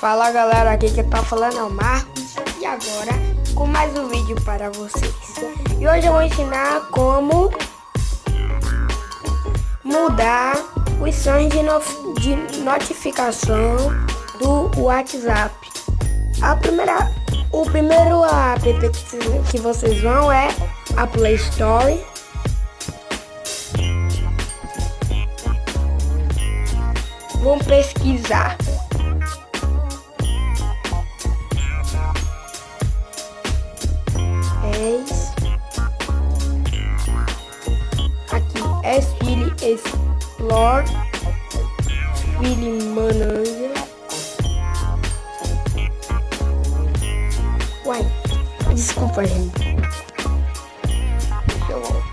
Fala galera, aqui que tá falando é o Marcos e agora com mais um vídeo para vocês. E hoje eu vou ensinar como mudar os sons de notificação do WhatsApp. O primeiro app que vocês vão é a Play Store. Vão pesquisar aqui é Philly Explore, Philly Manager. Uai, desculpa gente. Deixa eu aqui.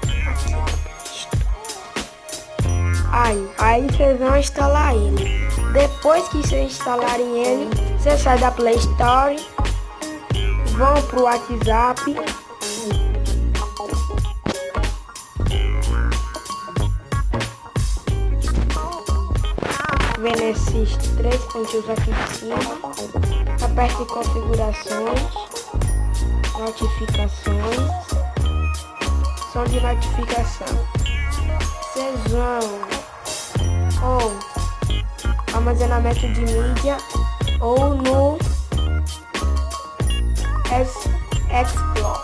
Aí vocês vão instalar ele. Depois que vocês instalarem ele, você sai da Play Store, vão pro WhatsApp. Vendo esses três pontinhos aqui de cima, aperte configurações, notificações, som de notificação. Vocês vão ou armazenamento de mídia ou no Explore.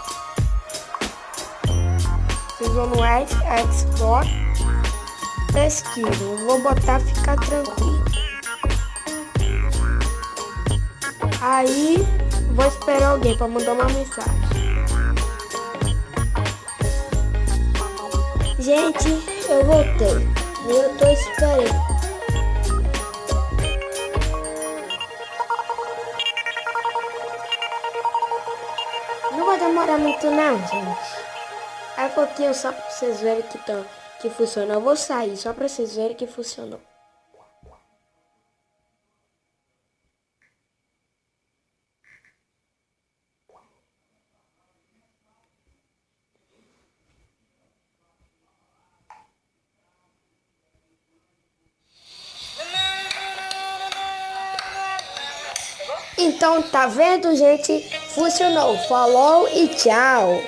Vocês vão no Explore, pesquisam. Vou botar ficar tranquilo. Aí vou esperar alguém para mandar uma mensagem. Gente, eu voltei. Eu tô esperando. Não vai demorar muito não, gente. É um pouquinho só pra vocês verem que funcionou. Eu vou sair só pra vocês verem que funcionou. Então, tá vendo, gente? Funcionou. Falou e tchau.